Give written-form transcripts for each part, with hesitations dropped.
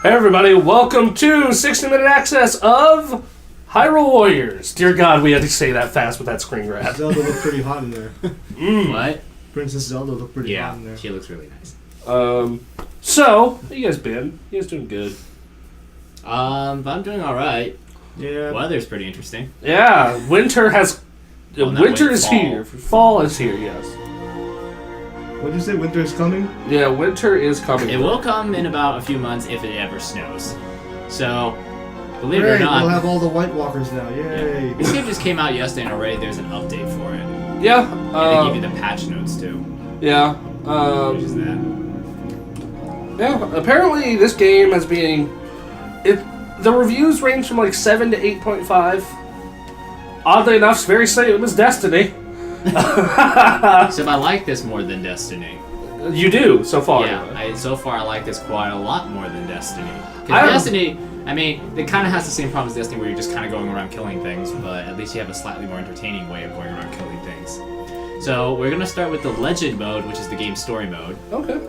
Hey everybody, welcome to 60-minute access of Hyrule Warriors. Dear God, we had to say that fast with that screen grab. Zelda looked pretty hot in there. What? Princess Zelda looked pretty hot in there. She looks really nice. So, how you guys been? You guys doing good? I'm doing alright. Yeah. Weather's pretty interesting. Yeah, winter has... Well, winter is fall. here. Fall is here, yes. What did you say? Winter is coming? Yeah, winter is coming. It will come in about a few months if it ever snows. So, believe it or Great, not... we'll have all the White Walkers now. Yay. This game just came out yesterday and already there's an update for it. Yeah. And they give you the patch notes too. Yeah. Which is that. Yeah, apparently this game has been... The reviews range from like 7 to 8.5. Oddly enough, it's very same as Destiny. Except I like this more than Destiny. You do, so far. Yeah, so far I like this quite a lot more than Destiny. Because Destiny, I mean, it kind of has the same problem as Destiny where you're just kind of going around killing things, but at least you have a slightly more entertaining way of going around killing things. So we're going to start with the Legend mode, which is the game's story mode. Okay.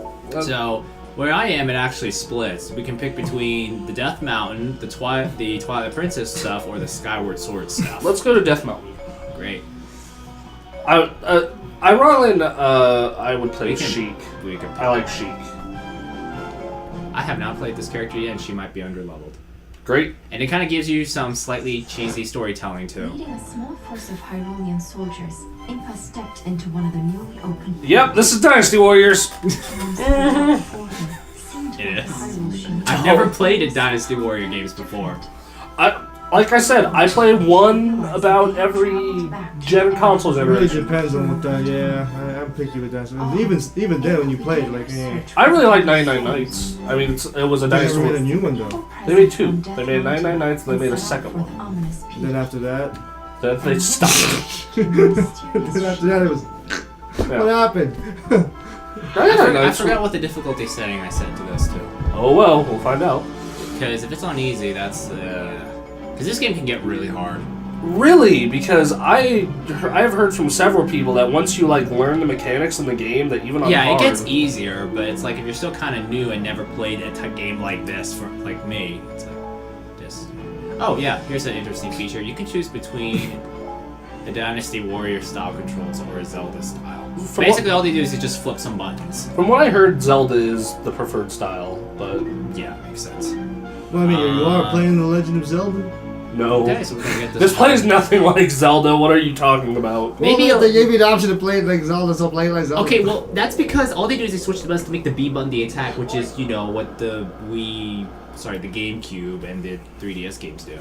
So where I am, it actually splits. We can pick between the Death Mountain, the Twilight Princess stuff, or the Skyward Sword stuff. Let's go to Death Mountain. Great. Ironically, I would play Sheik. I like Sheik. I have not played this character yet, and she might be underleveled. Great. And it kind of gives you some slightly cheesy storytelling, too. Leading a small force of Hyrulean soldiers, Impa stepped into one of the newly opened... Yep, this is Dynasty Warriors. It is. I've never played a Dynasty Warrior games before. Like I said, I play one about every gen console It really generation. depends on what I'm picky with that. So even then, when you play it, like, I really like 99 Nights. I mean, it was a They Dynasty never made a Warriors. new one, though. They made two. They made 99 Nights and they made a second one. Then after that... They stopped. then after that, it was... Yeah. What happened? I forgot what the difficulty setting I set to this, too. Oh well, we'll find out. Because if it's on easy, that's... Because this game can get really hard. Really? Because I've heard from several people that once you like learn the mechanics in the game, that even on hard... Yeah, it gets easier, but it's like if you're still kind of new and never played a game like this, for like me, it's like this. Oh yeah, here's an interesting feature. You can choose between the Dynasty Warrior style controls or a Zelda style. Basically, all they do is you just flip some buttons. From what I heard, Zelda is the preferred style, but... Yeah, makes sense. Well, I mean, you are playing The Legend of Zelda? No. Okay, so we're gonna get This plays nothing like Zelda. What are you talking about? Maybe well, they gave you the option to play it like Zelda, so play it like Zelda. Okay, well, that's because all they do is they switch the buttons to make the B button the attack, which is, you know, what the the GameCube and the 3DS games do.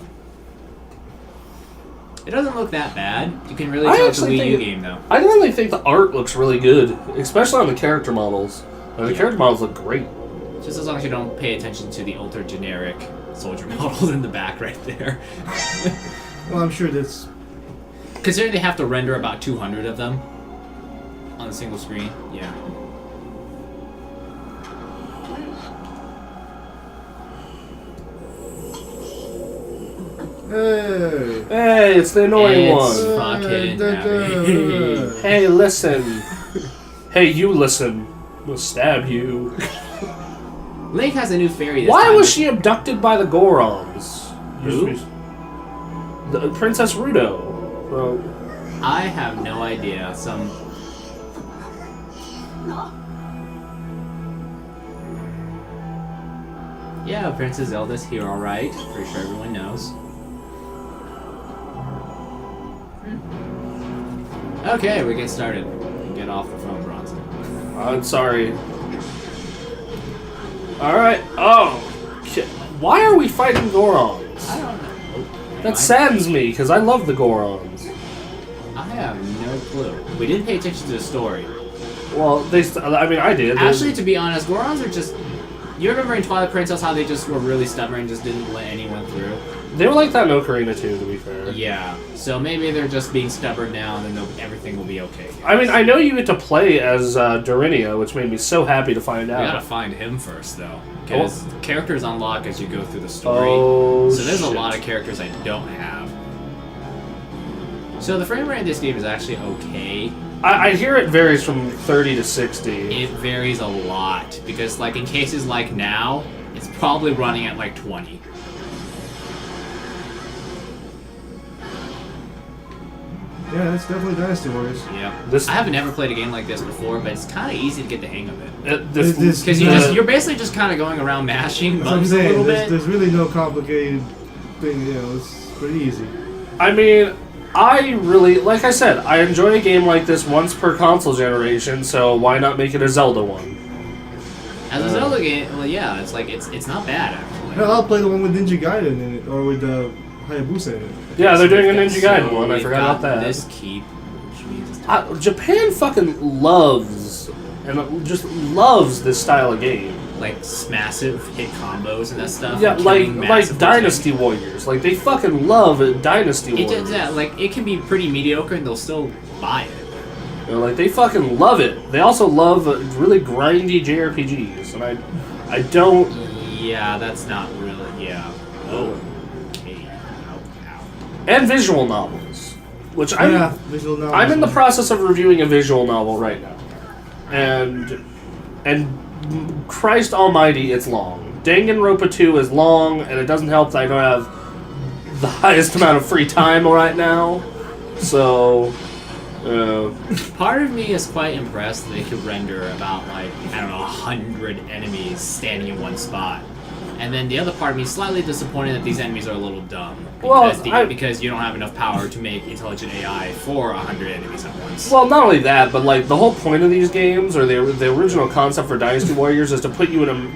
It doesn't look that bad. You can really tell it's a Wii U game, though. I really think the art looks really good, especially on the character models. The character models look great. Just as long as you don't pay attention to the ultra generic soldier models in the back right there. Well, I'm sure that's... Considering they have to render about 200 of them on a single screen, yeah. Hey, it's the annoying It's one. fucking happy. Hey, listen. Hey, you listen. We'll stab you. Link has a new fairy this Why time. was she abducted by the Gorons? Who? The Princess Rudo. Well, I have no idea. Yeah, Princess Zelda's here, alright. Pretty sure everyone knows. Okay, we get started. Get off the phone, Bronson. I'm sorry. Alright. Oh. Why are we fighting Gorons? I don't know. That saddens me, because I love the Gorons. I have no clue. We didn't pay attention to the story. Well, I mean, I did. Actually, to be honest, Gorons are just... You remember in Twilight Princess how they just were really stubborn and just didn't let anyone through? They were like that in Ocarina too, to be fair. Yeah. So maybe they're just being stubborn now and then everything will be okay. I mean, I know you get to play as Dorinia, which made me so happy to find out. We gotta find him first, though. Because characters unlock as you go through the story. Oh, so there's a lot of characters I don't have. So the frame rate of this game is actually okay. I hear it varies from 30 to 60. It varies a lot. Because, like, in cases like now, it's It's probably running at like 20. Yeah, that's definitely Dynasty Warriors. Yeah. I haven't ever played a game like this before, but it's kind of easy to get the hang of it. This Because you're basically just kind of going around mashing That's what I'm buttons a saying. little bit. There's really no complicated thing. You know, it's pretty easy. I mean, I really, like I said, I enjoy a game like this once per console generation, so why not make it a Zelda one? As a Zelda game, well, yeah, it's like it's not bad actually. No, I'll play the one with Ninja Gaiden in it, or with Hayabusa in it. Yeah, they're doing a Okay, Ninja so Gaiden one. I we've forgot got about that. This keep, which means it's Japan fucking loves and just loves this style of game. like massive hit combos and that stuff. Yeah, and killing like massive Dynasty Warriors. Like they fucking love Dynasty It Warriors. does that. Like it can be pretty mediocre and they'll still buy it. You know, like they fucking love it. They also love really grindy JRPGs, and I don't. Yeah, that's not really. Yeah. Oh. Okay. Ow. And visual novels, which Visual novels. I'm in the process of reviewing a visual novel right now, and Christ Almighty, it's long. Danganronpa 2 is long, and it doesn't help that I don't have the highest amount of free time right now. So, Part of me is quite impressed that they could render about like I don't know 100 enemies standing in one spot, and then the other part of me is slightly disappointed that these enemies are a little dumb because you don't have enough power to make intelligent AI for 100 enemies at once. well, not only that, but like the whole point of these games, or the original concept for Dynasty Warriors, is to put you in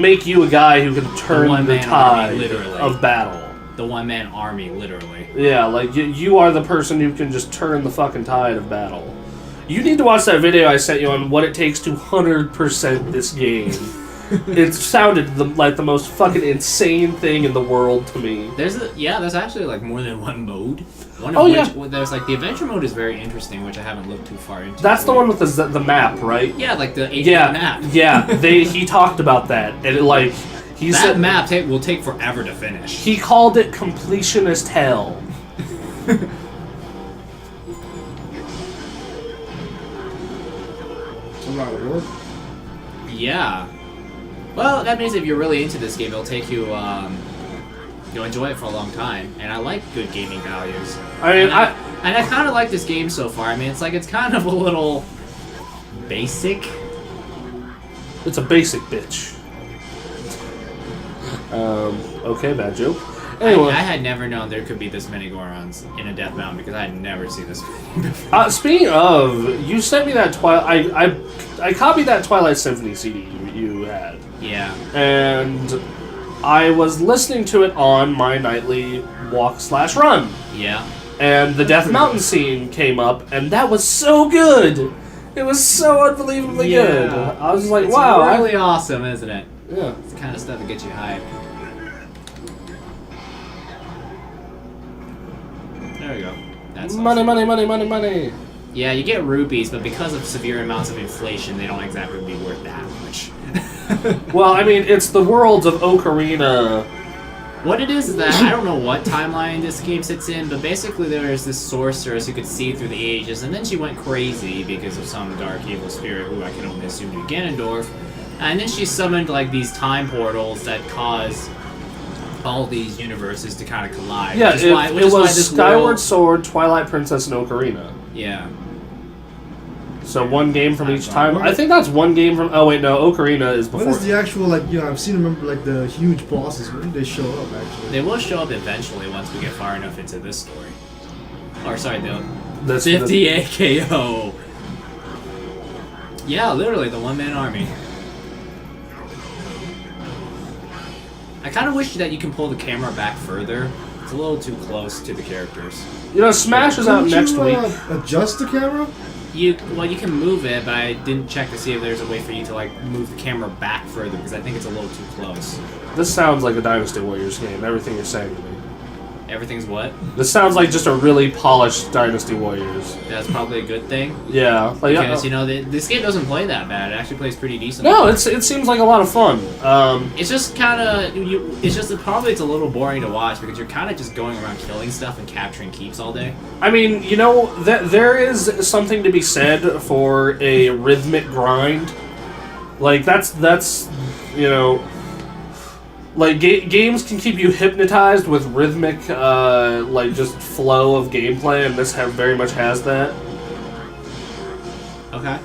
make you a guy who can turn the one-man tide army, literally. of battle. The one-man army, literally. Yeah, like you are the person who can just turn the fucking tide of battle. You need to watch that video I sent you on what it takes to 100% this game. It sounded like the most fucking insane thing in the world to me. There's actually like more than one mode. One Oh, of which there's like the adventure mode is very interesting, which I haven't looked too far into. That's the one with the map, right? Yeah, like the HD Yeah, map. yeah. He talked about that, and he That said map will take forever to finish. he called it completionist hell. It's a lot of work. Yeah. Well, that means if you're really into this game, it'll take you. You'll enjoy it for a long time, and I like good gaming values. I mean, I kind of like this game so far. I mean, it's kind of a little basic. it's a basic bitch. Okay, bad joke. Anyway, I had never known there could be this many Gorons in a Death Mountain because I had never seen this before. speaking of, you sent me that I copied that Twilight Symphony CD you had. Yeah. And I was listening to it on my nightly walk/run. Yeah. And the Death Mountain scene came up, and that was so good. It was so unbelievably good. I was just like, It's wow. really awesome, isn't it? Yeah. It's the kind of stuff that gets you hyped. There we go. That's Money, awesome. money, money, money, money. Yeah, you get rupees, but because of severe amounts of inflation, they don't exactly be worth that much. Well, I mean, it's the worlds of Ocarina. What it is that I don't know what timeline this game sits in, but basically there is this sorceress who could see through the ages, and then she went crazy because of some dark evil spirit who I can only assume to be Ganondorf. And then she summoned like these time portals that cause all these universes to kind of collide. Yeah, which is why this Skyward world, Sword, Twilight Princess, and Ocarina. yeah. So one game from each time. What I is- think that's one game from. Oh wait, no, Ocarina is When before. is the actual, I've seen, remember, the huge bosses, when do they show up, actually? They will show up eventually once we get far enough into this story. Or sorry, the This- 50 AKO. Yeah, literally the one-man army. I kind of wish that you can pull the camera back further. It's a little too close to the characters. You know, Smash is out Couldn't next you, week. Adjust the camera? You can move it, but I didn't check to see if there's a way for you to move the camera back further because I think it's a little too close. This sounds like a Dynasty Warriors game. Everything you're saying to me. Everything's what? This sounds like just a really polished Dynasty Warriors. That's probably a good thing Yeah, because this game doesn't play that bad. It actually plays pretty decent. no, it seems like a lot of fun. It's just kind of it's just probably it's a little boring to watch because you're kind of just going around killing stuff and capturing keeps all day. I mean, there is something to be said for a rhythmic grind. Like that's Like, games can keep you hypnotized with rhythmic, like, just flow of gameplay, and this very much has that. Okay.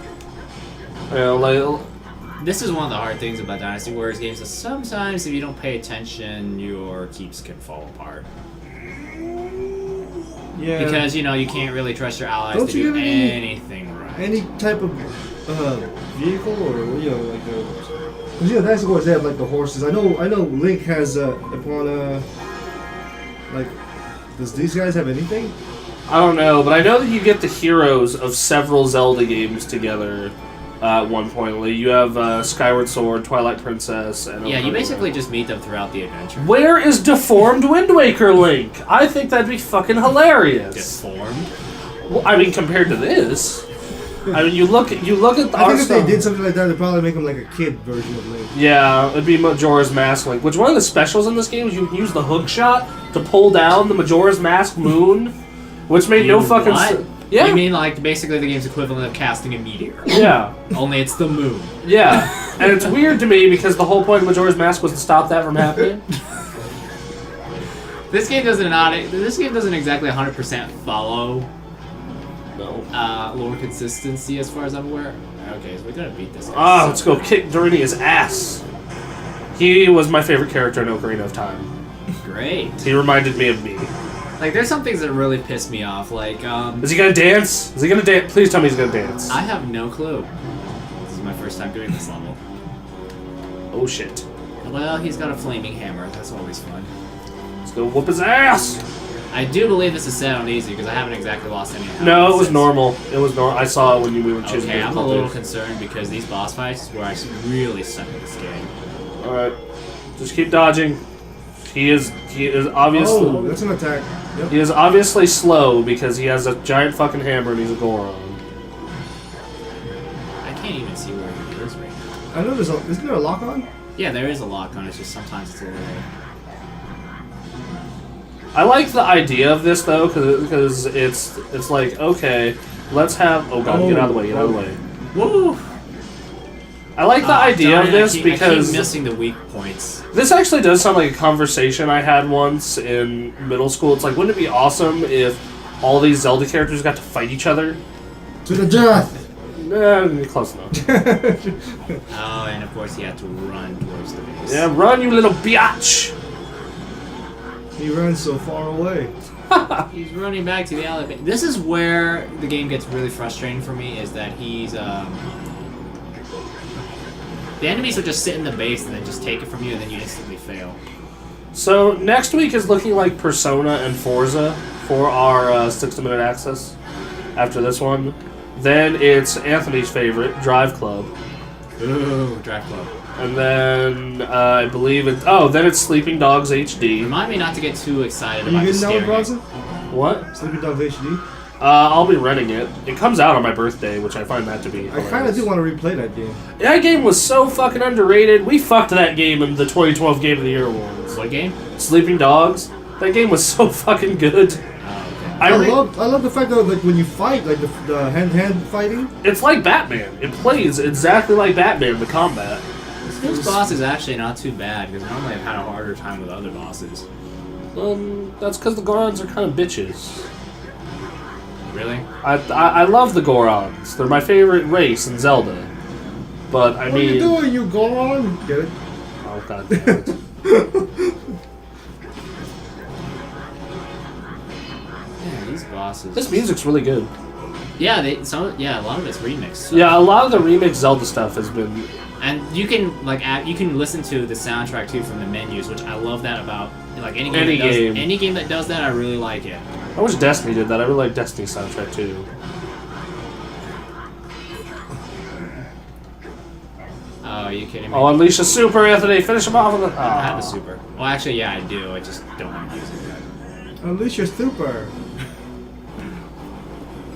You know, like... This is one of the hard things about Dynasty Warriors games, is sometimes if you don't pay attention, your keeps can fall apart. Yeah. Because, you know, you can't really trust your allies Don't to you do get anything right. Any type of vehicle or you know like because you know Dynasty Warriors they have like the horses. I know Link has upon like does these guys have anything? I don't know, but I know that you get the heroes of several Zelda games together at one point. Like, you have Skyward Sword, Twilight Princess, and... Yeah, you basically just meet them throughout the adventure. Where is deformed Wind Waker Link? I think that'd be fucking hilarious. Deformed? Well, I mean, compared to this... I mean, you look at the I art think if style. they did something like that, they'd probably make him like a kid version of Link. Yeah, it'd be Majora's Mask Link. Which one of the specials in this game is you can use the hook shot to pull down the Majora's Mask moon, which made no fucking sense. Yeah. You mean like basically the game's equivalent of casting a meteor? Yeah. Only it's the moon. Yeah, and it's weird to me because the whole point of Majora's Mask was to stop that from happening. This game doesn't exactly 100% follow lore consistency as far as I'm aware. Okay, so we're gonna beat this guy. Ah, let's go kick Dorinia's ass. He was my favorite character in Ocarina of Time. Great. He reminded me of me. Like, there's some things that really piss me off. Like, Is he gonna dance? Is he gonna dance? Please tell me he's gonna dance. I have no clue. This is my first time doing this level. Oh shit. Well, he's got a flaming hammer. That's always fun. Let's go whoop his ass. I do believe this is set on easy because I haven't exactly lost any. No, it was normal. It was normal. I saw it when we were choosing. Okay, I'm a little concerned because these boss fights is where I really suck at this game. All right, just keep dodging. He is obviously. Oh, that's an attack. Yep. He is obviously slow because he has a giant fucking hammer and he's a Goron. I can't even see where he is right now. I know isn't there a lock on? Yeah, there is a lock on. It's just sometimes it's a little. I like the idea of this though, because it's like, okay, let's have. Oh god, get out of the way, get out of the way. Woo! I like the idea of this I because keep missing the weak points. this actually does sound like a conversation I had once in middle school. It's like, wouldn't it be awesome if all these Zelda characters got to fight each other? To the death. Nah, close enough. Oh, and of course he had to run towards the base. Yeah, run, you little biatch! He runs so far away. He's running back to the elevator. This is where the game gets really frustrating for me, is that he's, the enemies will just sit in the base and then just take it from you and then you instantly fail. So, next week is looking like Persona and Forza for our 60-minute access after this one. Then it's Anthony's favorite, Drive Club. Ooh, Drive Club. And then I believe then it's Sleeping Dogs HD. Remind me not to get too excited Are about you just getting that one, staring Bronson? What? Sleeping Dogs HD? I'll be renting it. It comes out on my birthday, which I find that to be I kind of do want to replay that game. That game was so fucking underrated. We fucked that game in the 2012 Game of the Year awards. What game? Sleeping Dogs. That game was so fucking good. Oh, okay. I love the fact that like when you fight, like the hand-to-hand fighting. It's like Batman. It plays exactly like Batman, the combat. This boss is actually not too bad, because normally I've had a harder time with other bosses. That's because the Gorons are kind of bitches. Really? I love the Gorons. They're my favorite race in Zelda. But I What mean, are you doing, you Goron? Get it? oh god damn it. Yeah, these bosses. This music's really good. Yeah, a lot of it's remixed. So. Yeah, a lot of the remix Zelda stuff has been. And you can you can listen to the soundtrack too from the menus, which I love that about like any game that does that. I really like it. I wish Destiny did that. I really like Destiny's soundtrack too. Oh, are you kidding me? Oh, unleash a super, Anthony! Finish him off with the. I don't have the super. Well, actually, yeah, I do. I just don't want to use it. Unleash your super.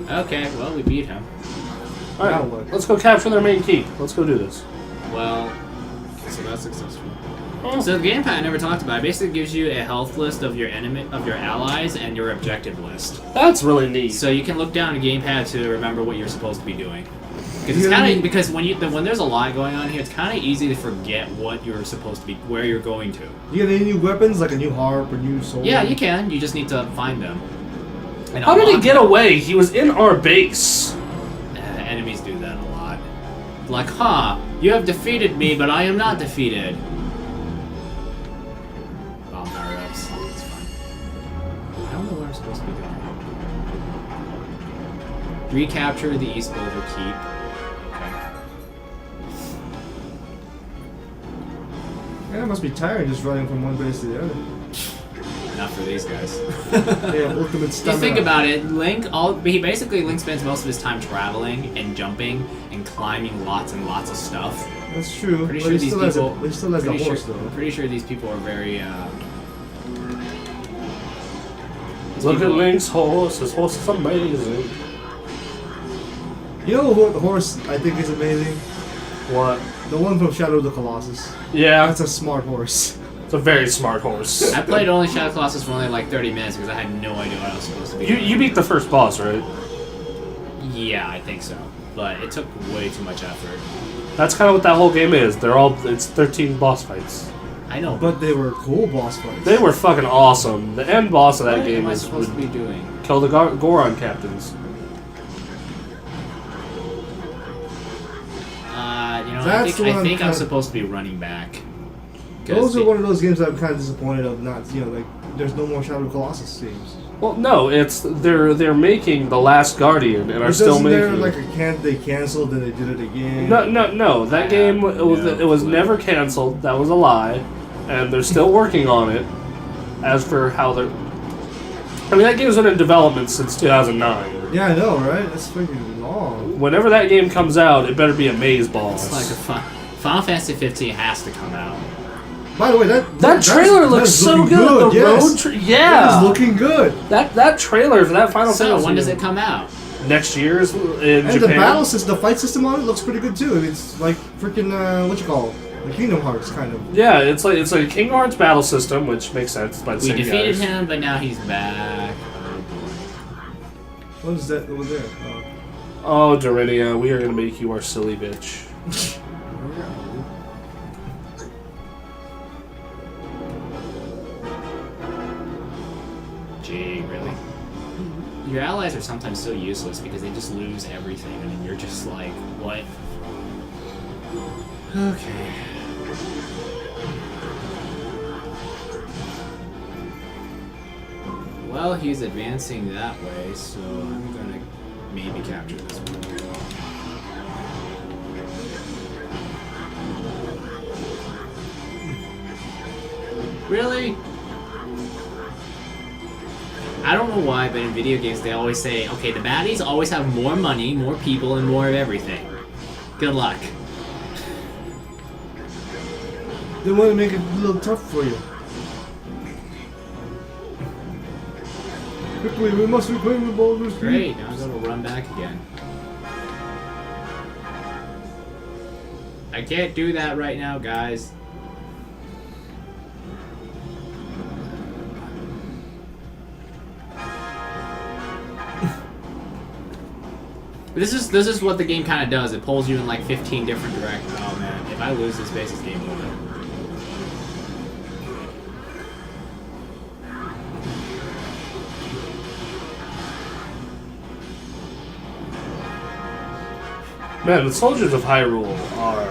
Okay, well, we beat him. All Now right, what? let's go capture their main keep. Let's go do this. Well, so that's successful. So the gamepad I never talked about. It basically gives you a health list of your allies, and your objective list. That's really neat. So you can look down a gamepad to remember what you're supposed to be doing. Because it's kind of because when there's a lot going on here, it's kind of easy to forget what you're supposed to be, where you're going to. You get any new weapons, like a new harp, a new sword? Yeah, you can. You just need to find them. And How did he get them. away? He was in our base. Enemies do that a lot. Like, huh? You have defeated me, but I am not defeated. Bomb power-ups. It's fine. I don't know where I'm supposed to be going. Recapture the East Boulder Keep. Yeah, it must be tiring just running from one base to the other. Not for these guys. They have ultimate Just stamina. think about it. Link spends most of his time traveling and jumping and climbing lots and lots of stuff. That's true. Pretty But sure he these still has people. he still has the pretty horse, sure, though. Pretty sure these people are very. Look at Link's horse. His horse is amazing. You know what the horse I think is amazing? What? The one from Shadow of the Colossus. Yeah, That's a smart horse. it's a very smart horse. I played only Shadow Colossus for only like 30 minutes because I had no idea what I was supposed to be. You beat the first boss, right? Yeah, I think so. But it took way too much effort. That's kind of what that whole game is. It's 13 boss fights. I know. But they were cool boss fights. They were fucking awesome. The end boss of that what game am I is supposed to be doing? kill the Goron captains. That's the I one think I'm kinda- supposed to be running back. 'Cause Those are the- one of those games that I'm kind of disappointed of. Not like there's no more Shadow of the Colossus games. Well, no, they're making the Last Guardian and are But still isn't making. there like they canceled and they did it again? No. That game it was never canceled. That was a lie, and they're still working on it. As for how they're, I mean, that game's been in development since 2009. Yeah, I know, right? That's freaking long. Whenever that game comes out, it better be a maze boss. It's like Final Fantasy 15 has to come out. By the way, that trailer looks so good. The road yeah, That is looking good. that trailer for that Final So Fantasy. when does it come out? Next year is in And Japan. the battle system, the fight system on it looks pretty good too. It's like freaking what you call it? Like Kingdom Hearts kind of. Yeah, it's like a Kingdom Hearts battle system, which makes sense. By the We same defeated guys. him, but now he's back. What is that over there? Oh, Dorinia, we are gonna make you our silly bitch. Gee, really? Your allies are sometimes so useless because they just lose everything, and you're just like, what? Okay. Well, he's advancing that way, so I'm gonna maybe capture this one. Really? I don't know why, but in video games they always say, okay, the baddies always have more money, more people, and more of everything. Good luck. They want to make it a little tough for you. Quickly, we must reclaim the Baldur's Gate. Great, now I'm gonna run back again. I can't do that right now, guys. This is what the game kind of does. It pulls you in like 15 different directions. Oh man, if I lose this base, it's game over. Man, the soldiers of Hyrule are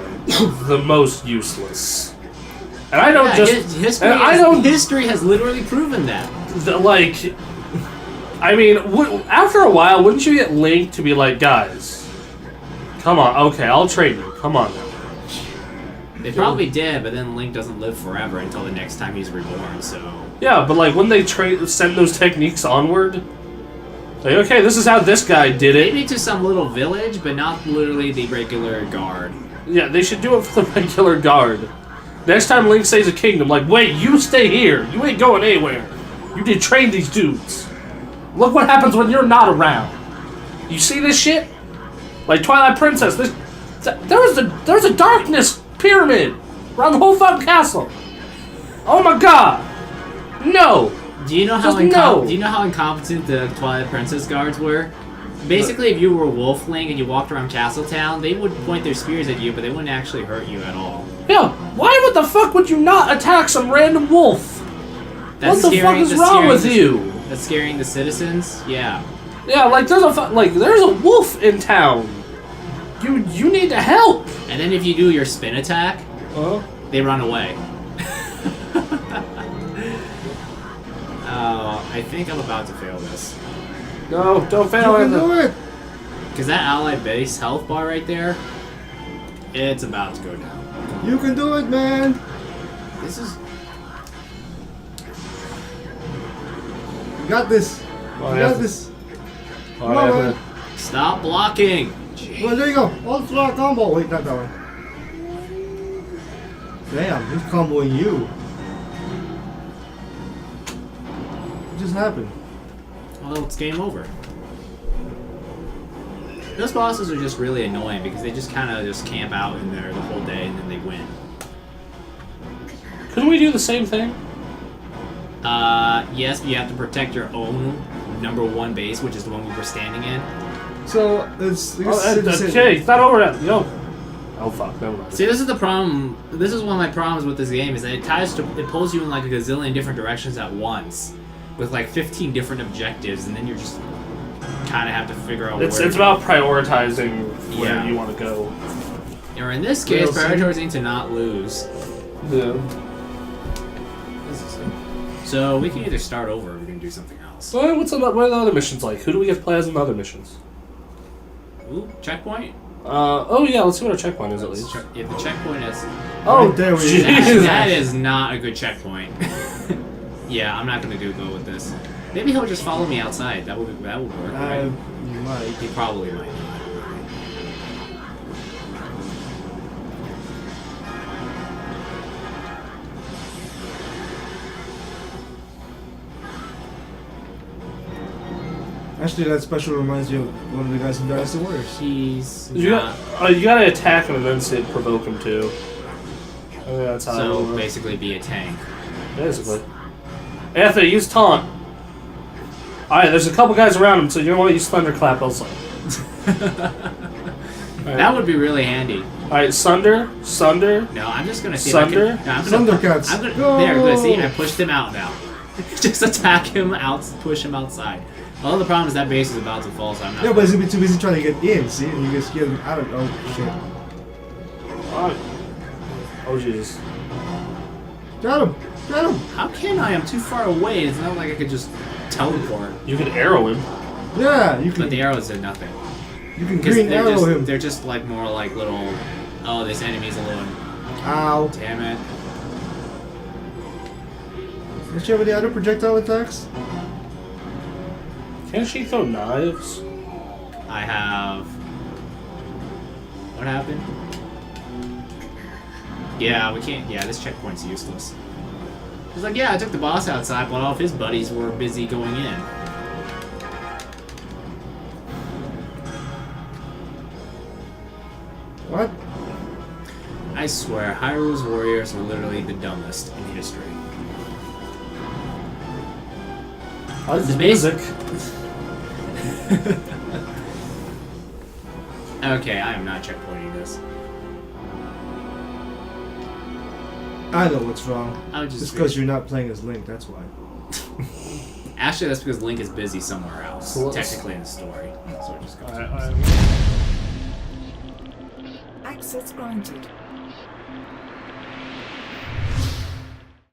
the most useless. And I don't History has literally proven that. Like, I mean, after a while, wouldn't you get Link to be like, guys, come on, okay, I'll train you, come on now. They probably did, but then Link doesn't live forever until the next time he's reborn, so... Yeah, but like, when they send those techniques onward, like, okay, this is how this guy did it. Maybe to some little village, but not literally the regular guard. Yeah, they should do it for the regular guard. Next time Link saves a kingdom, like, wait, you stay here, you ain't going anywhere. You did train these dudes. Look what happens when you're not around. You see this shit? Like Twilight Princess, there's a darkness pyramid around the whole fucking castle. Oh my god. No. Do you know Just no. Do you know how incompetent the Twilight Princess guards were? Basically, if you were Wolfling and you walked around Castletown, they would point their spears at you, but they wouldn't actually hurt you at all. Yeah, why would the fuck would you not attack some random wolf? That's What the fuck is wrong with you? That's scaring the citizens? Yeah. Yeah, like there's a wolf in town. You need to help. And then if you do your spin attack, they run away. Oh, I think I'm about to fail this. No, don't fail You it. can do it. Because that ally base health bar right there, it's about to go down. You can do it, man. This is... You got this. You got this. Come on, man. Stop blocking! Well, there you go. Ultra combo. Wait, not that one. Damn, he's comboing you. What just happened? Well, it's game over. Those bosses are just really annoying because they just kind of just camp out in there the whole day and then they win. Couldn't we do the same thing? Yes, but you have to protect your own #1 base, which is the one we were standing in. So, it's... Okay, it's not over yet. Yo. Oh fuck, never mind. See, this is the problem. This is one of my problems with this game is that it pulls you in like a gazillion different directions at once, with like 15 different objectives, and then you're just kind of have to figure out. It's where about prioritizing where you want to go. Or in this case, prioritizing to not lose. Yeah. So we can either start over or we can do something else. Well, what are the other missions like? Who do we get to play as in the other missions? Ooh, checkpoint. Oh yeah, let's see what our checkpoint is at least. If the checkpoint is... Oh, right there we jeez. That is not a good checkpoint. Yeah, I'm not gonna go with this. Maybe he'll just follow me outside. That would work, right? You might. He probably might. Actually, that special reminds me of one of the guys from Dynasty Warriors. He's You gotta attack him and then say provoke him too. I think that's how. so it works. basically be a tank. Basically. Anthony, use taunt. Alright, there's a couple guys around him, so you're gonna want to use Thunderclap also. That would be really handy. Alright, Sunder. No, I'm just gonna see Sunder? if I can. No, I'm gonna, Thundercats. I'm gonna, Go! there, good. See, I pushed him out now. Just attack him out, push him outside. Well, the problem is that base is about to fall, so I'm not. Yeah, but he's gonna be too busy trying to get in, see? And you just get him out of... Oh, shit. Oh, jeez. Got him! Got him! How can I? I'm too far away. It's not like I could just teleport. You can arrow him. Yeah, you can... But the arrows did nothing. You can Because green arrow him. they're just like more like little. Oh, this enemy's a little. Ow. Damn it. Don't you have any other projectile attacks? Can't she throw knives? I have. What happened? Yeah, we can't. Yeah, this checkpoint's useless. He's like, yeah, I took the boss outside, but all of his buddies were busy going in. What? I swear, Hyrule Warriors are literally the dumbest in history. Oh, this is The music. Okay, I am not checkpointing this. I know what's wrong. I was It's because you're not playing as Link, that's why. Actually, that's because Link is busy somewhere else, So let's- technically in the story. So we're just going Alright. Access granted.